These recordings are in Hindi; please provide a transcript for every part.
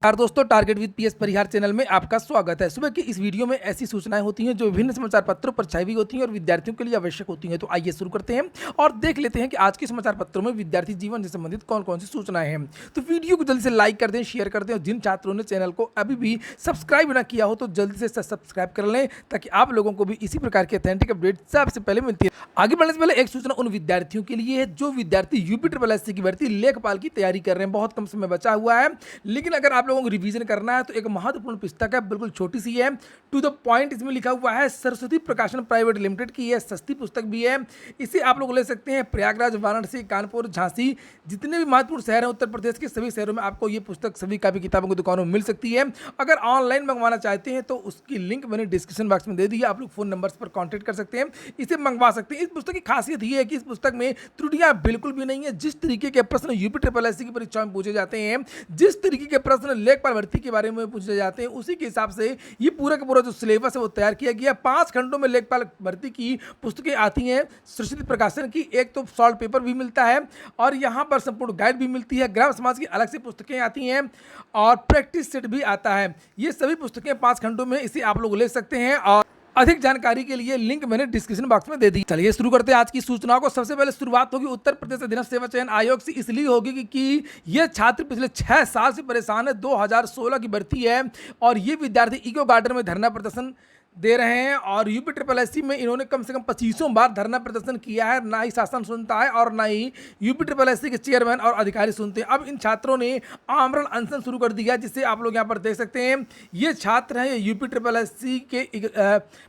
यार दोस्तों, target with PS Parihar channel में आपका स्वागत है। सुबह की इस वीडियो में ऐसी सूचनाएं होती हैं जो विभिन्न समाचार पत्रों पर छाई हुई होती हैं और विद्यार्थियों के लिए आवश्यक होती हैं। तो आइए शुरू करते हैं और देख लेते हैं कि आज के समाचार पत्रों में विद्यार्थी जीवन से संबंधित कौन कौन सी सूचनाएं हैं। तो वीडियो को जल्दी से लाइक कर दें, शेयर कर दें और जिन छात्रों ने चैनल को अभी भी सब्सक्राइब ना किया हो तो जल्दी से सब्सक्राइब कर लें ताकि आप लोगों को भी इसी प्रकार की ऑथेंटिक अपडेट सबसे पहले मिलती है। आगे बढ़ने से पहले एक सूचना उन विद्यार्थियों के लिए है जो विद्यार्थी यूपी ट्रिपल एससी की भर्ती लेखपाल की तैयारी कर रहे हैं। बहुत कम समय बचा हुआ है, लेकिन अगर आप लोगों को रिवीजन करना है तो एक महत्वपूर्ण पुस्तक है, बिल्कुल छोटी सी है, टू द पॉइंट। इसमें लिखा हुआ है सरस्वती प्रकाशन प्राइवेट लिमिटेड की, यह सस्ती पुस्तक भी है। इसे आप लोग ले सकते हैं प्रयागराज, वाराणसी, कानपुर, झांसी, जितने भी महत्वपूर्ण शहर हैं उत्तर प्रदेश के सभी शहरों में आपको ये पुस्तक सभी कापी किताबों की दुकानों में मिल सकती है। अगर ऑनलाइन मंगवाना चाहते हैं तो उसकी लिंक मैंने डिस्क्रिप्शन बॉक्स में दे दी है, आप लोग फोन नंबर्स पर कॉन्टैक्ट कर सकते हैं, इसे मंगवा सकते हैं। इस पुस्तक की खासियत ये है कि इस पुस्तक में त्रुटियां बिल्कुल भी नहीं है। जिस तरीके के प्रश्न यूपी ट्रिपल एससी की परीक्षा में पूछे जाते हैं, जिस तरीके के प्रश्न लेखपाल भर्ती के बारे में पूछे जाते हैं, उसी के हिसाब से ये पूरा का पूरा जो सिलेबस है वो तैयार किया गया। 5 खंडों में लेखपाल भर्ती की पुस्तकें आती हैं सरस्वती प्रकाशन की। एक तो सॉल्ट पेपर भी मिलता है और यहाँ पर संपूर्ण गाइड भी मिलती है। ग्राम समाज की अलग से पुस्तकें आती हैं और प्रैक्टिस सेट भी आता है। ये सभी पुस्तकें 5 खंडों में, इसे आप लोग ले सकते हैं और अधिक जानकारी के लिए लिंक मैंने डिस्क्रिप्शन बॉक्स में दे दी। चलिए शुरू करते हैं आज की सूचनाओं को। सबसे पहले शुरुआत होगी उत्तर प्रदेश अधीनस्थ सेवा चयन आयोग से, इसलिए होगी कि ये छात्र पिछले 6 साल से परेशान है। 2016 की भर्ती है और ये विद्यार्थी इको गार्डन में धरना प्रदर्शन दे रहे हैं और यूपी ट्रिपल एससी में इन्होंने कम से कम 25 बार धरना प्रदर्शन किया है। ना ही शासन सुनता है और ना ही यूपी ट्रिपल एससी के चेयरमैन और अधिकारी सुनते हैं। अब इन छात्रों ने आमरण अनशन शुरू कर दिया, जिसे आप लोग यहाँ पर देख सकते हैं। ये छात्र हैं, यूपी ट्रिपल एससी के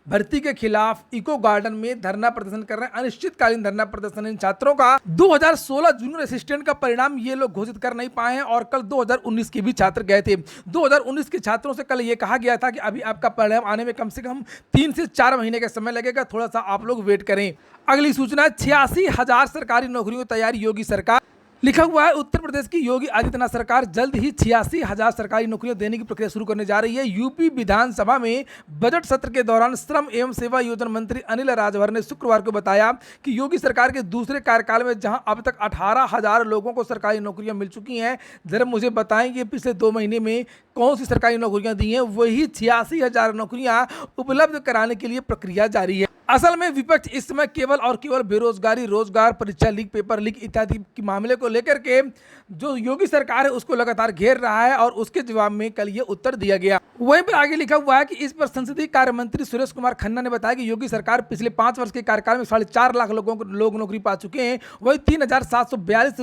भर्ती के खिलाफ इको गार्डन में धरना प्रदर्शन कर रहे हैं। अनिश्चितकालीन धरना प्रदर्शन इन छात्रों का 2016 जूनियर असिस्टेंट का परिणाम ये लोग घोषित कर नहीं पाए हैं और कल 2019 के भी छात्र गए थे। 2019 के छात्रों से कल ये कहा गया था कि अभी आपका परिणाम आने में कम से कम 3 से 4 महीने का समय लगेगा, थोड़ा सा आप लोग वेट करें। अगली सूचना, 86,000 सरकारी नौकरियों की तैयारी योगी सरकार। लिखा हुआ है उत्तर प्रदेश की योगी आदित्यनाथ सरकार जल्द ही 86,000 सरकारी नौकरियां देने की प्रक्रिया शुरू करने जा रही है। यूपी विधानसभा में बजट सत्र के दौरान श्रम एवं सेवा योजना मंत्री अनिल राजभर ने शुक्रवार को बताया कि योगी सरकार के दूसरे कार्यकाल में जहां अब तक 18,000 लोगों को सरकारी नौकरियां मिल चुकी हैं, जरा मुझे बताएं कि पिछले 2 महीने में कौन सी सरकारी नौकरियां दी हैं। वही 86,000 नौकरियां उपलब्ध कराने के लिए प्रक्रिया जारी है। असल में विपक्ष इस समय केवल और केवल बेरोजगारी, रोजगार, परीक्षा लीक, पेपर लीक इत्यादि के मामले को लेकर के जो योगी सरकार है उसको लगातार घेर रहा है और उसके जवाब में कल ये उत्तर दिया गया। वहीं पर आगे लिखा हुआ है कि इस पर संसदीय कार्य मंत्री सुरेश कुमार खन्ना ने बताया कि योगी सरकार पिछले 5 वर्ष के कार्यकाल में 4.5 लाख लोग नौकरी पा चुके हैं। वही 3,742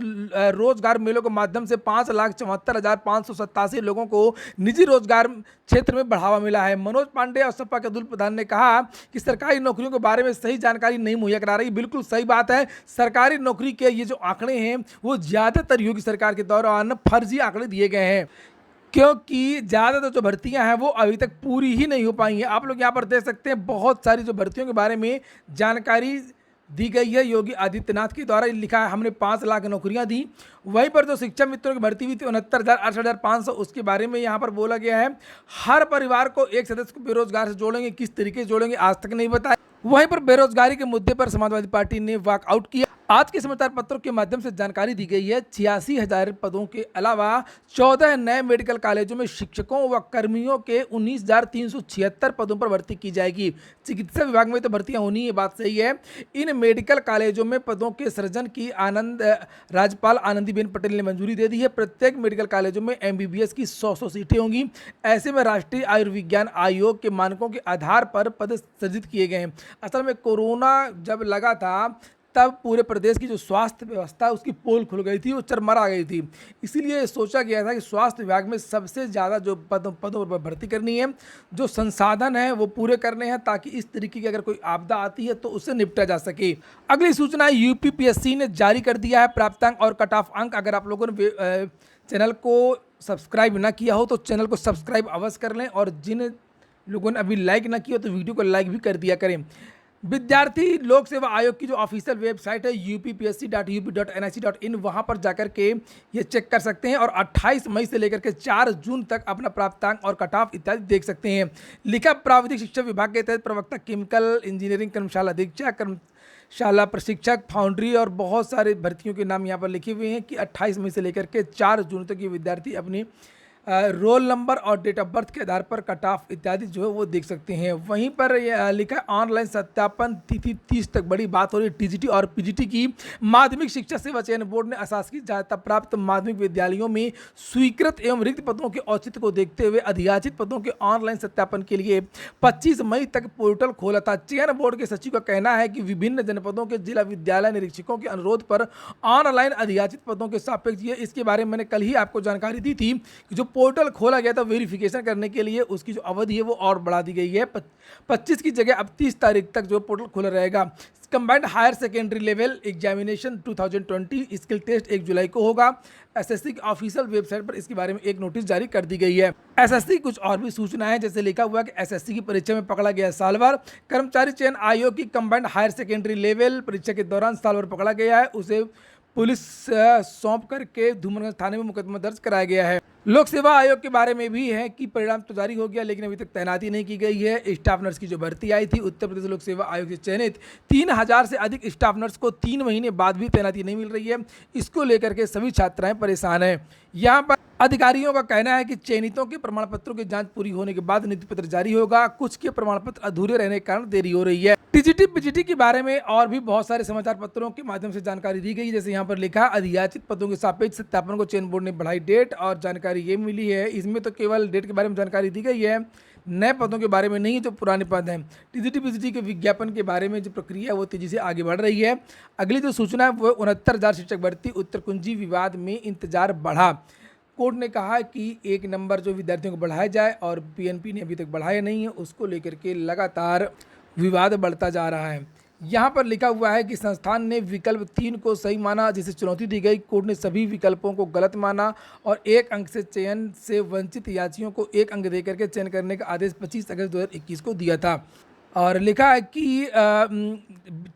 रोजगार मेलों के माध्यम से 5,74,587 लोगों को निजी रोजगार क्षेत्र में बढ़ावा मिला है। मनोज पांडे और सपा के अब्दुल प्रधान ने कहा कि सरकारी नौकरियों के बारे में सही जानकारी नहीं मुहैया करा रही। बिल्कुल सही बात है, सरकारी नौकरी के ये जो आंकड़े हैं वो ज़्यादातर योगी सरकार के दौरान फर्जी आंकड़े दिए गए हैं, क्योंकि ज़्यादातर जो भर्तियां हैं वो अभी तक पूरी ही नहीं हो पाई हैं। आप लोग यहाँ पर देख सकते हैं बहुत सारी जो भर्तियों के बारे में जानकारी दी गई है योगी आदित्यनाथ के द्वारा। लिखा है हमने 5 लाख नौकरियां दी। वहीं पर जो शिक्षा मित्रों की भर्ती हुई थी 69,000 68,500, उसके बारे में यहाँ पर बोला गया है हर परिवार को एक सदस्य को बेरोजगार से जोड़ेंगे। किस तरीके से जोड़ेंगे आज तक नहीं बताया। वहीं पर बेरोजगारी के मुद्दे पर समाजवादी पार्टी ने वॉकआउट किया। आज के समाचार पत्रों के माध्यम से जानकारी दी गई है 86,000 पदों के अलावा 14 नए मेडिकल कॉलेजों में शिक्षकों व कर्मियों के 19,376 पदों पर भर्ती की जाएगी। चिकित्सा विभाग में तो भर्तियां होनी, ये बात सही है। इन मेडिकल कॉलेजों में पदों के सृजन की राज्यपाल आनंदीबेन पटेल ने मंजूरी दे दी है। प्रत्येक मेडिकल कॉलेजों में MBBS की 100 सीटें होंगी। ऐसे में राष्ट्रीय आयुर्विज्ञान आयोग के मानकों के आधार पर पद सृजित किए गए हैं। असल में कोरोना जब लगा था तब पूरे प्रदेश की जो स्वास्थ्य व्यवस्था उसकी पोल खुल गई थी, वो चरमरा गई थी। इसीलिए सोचा गया था कि स्वास्थ्य विभाग में सबसे ज़्यादा जो पदों पर भर्ती करनी है, जो संसाधन है वो पूरे करने हैं, ताकि इस तरीके की अगर कोई आपदा आती है तो उससे निपटा जा सके। अगली सूचना, यूपीपीएससी ने जारी कर दिया है प्राप्तांक और कट ऑफ अंक। अगर आप लोगों ने चैनल को सब्सक्राइब ना किया हो तो चैनल को सब्सक्राइब अवश्य कर लें और जिन लोगों ने अभी लाइक ना किया हो तो वीडियो को लाइक भी कर दिया करें। विद्यार्थी लोक सेवा आयोग की जो ऑफिशियल वेबसाइट है uppsc.up.nic.in, वहां पर जाकर के ये चेक कर सकते हैं और 28 मई से लेकर के 4 जून तक अपना प्राप्तांक और कट ऑफ इत्यादि देख सकते हैं। लिखा प्राविधिक शिक्षा विभाग के तहत प्रवक्ता, केमिकल इंजीनियरिंग कर्मशाला अधीक्षक, शाला प्रशिक्षक, फाउंड्री और बहुत सारे भर्तियों के नाम यहाँ पर लिखे हुए हैं कि 28 मई से लेकर के 4 जून तक ये विद्यार्थी अपनी रोल नंबर और डेट ऑफ बर्थ के आधार पर कट ऑफ इत्यादि जो है वो देख सकते हैं। वहीं पर लिखा है ऑनलाइन सत्यापन तिथि 30 तक। बड़ी बात हो रही है टीजीटी और पीजीटी की। माध्यमिक शिक्षा सेवा चयन बोर्ड ने अशासकीय सहायता प्राप्त माध्यमिक विद्यालयों में स्वीकृत एवं रिक्त पदों के औचित्य को देखते हुए अधियाचित पदों के ऑनलाइन सत्यापन के लिए 25 मई तक पोर्टल खोला था। चयन बोर्ड के सचिव का कहना है कि विभिन्न जनपदों के जिला विद्यालय निरीक्षकों के अनुरोध पर ऑनलाइन अधियाचित पदों के सापेक्ष ये, इसके बारे में मैंने कल ही आपको जानकारी दी थी कि जो पोर्टल खोला गया था वेरिफिकेशन करने के लिए, उसकी जो अवधि है वो और बढ़ा दी गई है। 25 की जगह अब 30 तारीख तक जो पोर्टल खुला रहेगा। Combined higher secondary level examination 2020 skill test 1 जुलाई को होगा। एसएससी की ऑफिशियल वेबसाइट पर इसके बारे में एक नोटिस जारी कर दी गई है। एसएससी कुछ और भी सूचना है, जैसे लिखा हुआ है कि एसएससी की परीक्षा में पकड़ा गया साल भर। कर्मचारी चयन आयोग की कंबाइंड हायर सेकेंडरी लेवल परीक्षा के दौरान साल भर पकड़ा गया है, उसे पुलिस सौंप करके धूमरगंज थाने में मुकदमा दर्ज कराया गया है। लोक सेवा आयोग के बारे में भी है कि परिणाम तो जारी हो गया, लेकिन अभी तक तैनाती नहीं की गई है। स्टाफ नर्स की जो भर्ती आई थी, उत्तर प्रदेश लोक सेवा आयोग से चयनित 3000 से अधिक स्टाफ नर्स को 3 महीने बाद भी तैनाती नहीं मिल रही है। इसको लेकर के सभी छात्राएं परेशान हैं। यहाँ पर अधिकारियों का कहना है कि चयनितों के प्रमाण पत्रों की जांच पूरी होने के बाद नियुक्ति पत्र जारी होगा। कुछ के प्रमाण पत्र अधूरे रहने के कारण देरी हो रही है। टीजीटी पीजीटी के बारे में और भी बहुत सारे समाचार पत्रों के माध्यम से जानकारी दी गई, जैसे यहाँ पर लिखा अधियाचित पदों के सापेक्ष सत्यापन को चयन बोर्ड ने बढ़ाई डेट, और जानकारी ये मिली है। इसमें तो केवल डेट के बारे में जानकारी दी गई है, नए पदों के बारे में नहीं, जो पुराने पद हैं। टीजीटी पीजीटी के विज्ञापन के बारे में जो प्रक्रिया है वो तेजी से आगे बढ़ रही है। अगली जो सूचना है वो 69,000 शिक्षक भर्ती उत्तर कुंजी विवाद में इंतजार बढ़ा। कोर्ट ने कहा कि 1 नंबर जो विद्यार्थियों को बढ़ाया जाए, और पीएनपी ने अभी तक बढ़ाया नहीं है, उसको लेकर के लगातार विवाद बढ़ता जा रहा है। यहाँ पर लिखा हुआ है कि संस्थान ने विकल्प 3 को सही माना, जिसे चुनौती दी गई। कोर्ट ने सभी विकल्पों को गलत माना और 1 अंक से चयन से वंचित याचियों को 1 अंक देकर के चयन करने का आदेश 25 अगस्त 2021 को दिया था। और लिखा है कि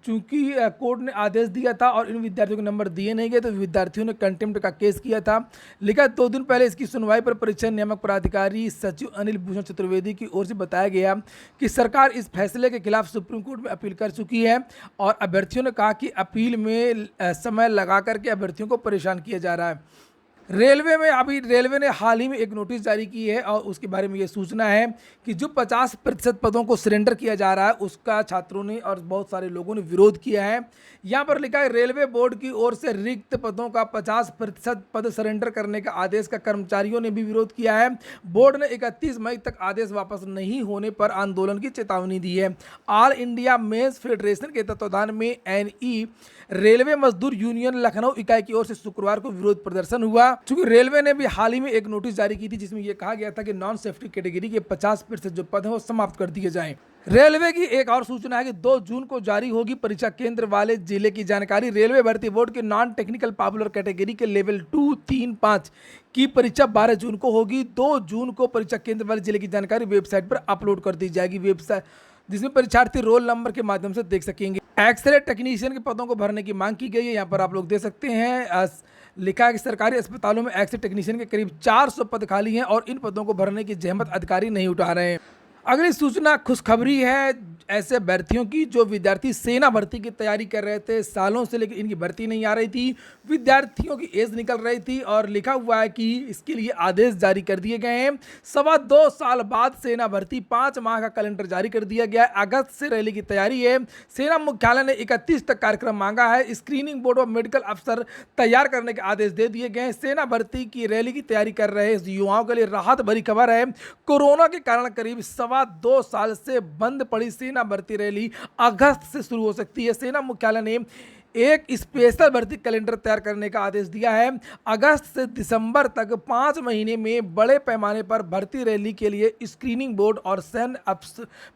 चूंकि कोर्ट ने आदेश दिया था और इन विद्यार्थियों को नंबर दिए नहीं गए, तो विद्यार्थियों ने कंटेम्प्ट का केस किया था। लिखा 2 दिन पहले इसकी सुनवाई पर परीक्षा नियामक प्राधिकारी सचिव अनिल भूषण चतुर्वेदी की ओर से बताया गया कि सरकार इस फैसले के खिलाफ सुप्रीम कोर्ट में अपील कर चुकी है, और अभ्यर्थियों ने कहा कि अपील में समय लगा करके अभ्यर्थियों को परेशान किया जा रहा है। रेलवे ने हाल ही में एक नोटिस जारी की है, और उसके बारे में ये सूचना है कि जो 50% पदों को सरेंडर किया जा रहा है, उसका छात्रों ने और बहुत सारे लोगों ने विरोध किया है। यहाँ पर लिखा है रेलवे बोर्ड की ओर से रिक्त पदों का 50% पद सरेंडर करने का आदेश का कर्मचारियों ने भी विरोध किया है। बोर्ड ने 31 मई तक आदेश वापस नहीं होने पर आंदोलन की चेतावनी दी है। ऑल इंडिया मेंस फेडरेशन के तत्वाधान में एनई रेलवे मजदूर यूनियन लखनऊ इकाई की ओर से शुक्रवार को विरोध प्रदर्शन हुआ। चूंकि रेलवे ने भी हाल ही में एक नोटिस जारी की थी, जिसमें यह कहा गया था कि नॉन सेफ्टी कैटेगरी के 50% जो पद हैं वो समाप्त कर दिए जाएं। रेलवे की एक और सूचना है कि 2 जून को जारी होगी परीक्षा केंद्र वाले जिले की जानकारी। रेलवे भर्ती बोर्ड के नॉन टेक्निकल पॉपुलर कैटेगरी के लेवल 2, 3, 5 की परीक्षा 12 जून को होगी। 2 जून को परीक्षा केंद्र वाले जिले की जानकारी वेबसाइट पर अपलोड कर दी जाएगी, वेबसाइट जिसमें परीक्षार्थी रोल नंबर के माध्यम से देख सकेंगे। एक्सरे टेक्नीशियन के पदों को भरने की मांग की गई है, यहाँ पर आप लोग देख सकते हैं। लिखा है कि सरकारी अस्पतालों में एक्सरे टेक्नीशियन के करीब 400 पद खाली हैं, और इन पदों को भरने की जहमत अधिकारी नहीं उठा रहे हैं। अगली सूचना खुशखबरी है ऐसे अभ्यर्थियों की जो विद्यार्थी सेना भर्ती की तैयारी कर रहे थे सालों से, लेकिन इनकी भर्ती नहीं आ रही थी। विद्यार्थियों की एज निकल रही थी, और लिखा हुआ है कि इसके लिए आदेश जारी कर दिए गए हैं। 2.25 साल बाद सेना भर्ती 5 माह का कैलेंडर जारी कर दिया गया है। अगस्त से रैली की तैयारी है। सेना मुख्यालय ने 31 तक कार्यक्रम मांगा है। स्क्रीनिंग बोर्ड और मेडिकल अफसर तैयार करने के आदेश दे दिए गए हैं। सेना भर्ती की रैली की तैयारी कर रहे युवाओं के लिए राहत भरी खबर है। कोरोना के कारण करीब 2 साल से बंद पड़ी सेना भर्ती रैली अगस्त से शुरू हो सकती है। सेना मुख्यालय ने एक स्पेशल भर्ती कैलेंडर तैयार करने का आदेश दिया है। अगस्त से दिसंबर तक 5 महीने में बड़े पैमाने पर भर्ती रैली के लिए स्क्रीनिंग बोर्ड और सैन्य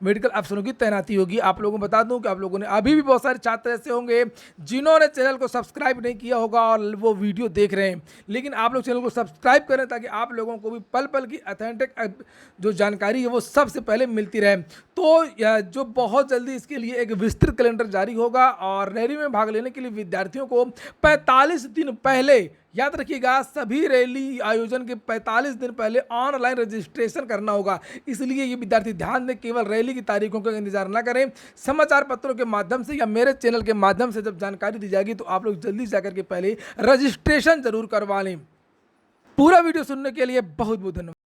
मेडिकल अफसरों की तैनाती होगी। आप लोगों को बता दूं कि आप लोगों ने अभी भी बहुत सारे छात्र ऐसे होंगे जिन्होंने चैनल को सब्सक्राइब नहीं किया होगा और वो वीडियो देख रहे हैं, लेकिन आप लोग चैनल को सब्सक्राइब करें ताकि आप लोगों को भी पल पल की ऑथेंटिक जो जानकारी है वो सबसे पहले मिलती रहे। तो जो बहुत जल्दी इसके लिए एक विस्तृत कैलेंडर जारी होगा, और रैली में भाग के लिए विद्यार्थियों को 45 दिन पहले, याद रखिएगा, सभी रैली आयोजन के 45 दिन पहले ऑनलाइन रजिस्ट्रेशन करना होगा। इसलिए ये विद्यार्थी ध्यान दें, केवल रैली की तारीखों का इंतजार ना करें। समाचार पत्रों के माध्यम से या मेरे चैनल के माध्यम से जब जानकारी दी जाएगी तो आप लोग जल्दी जाकर के पहले रजिस्ट्रेशन जरूर करवा लें। पूरा वीडियो सुनने के लिए बहुत बहुत धन्यवाद।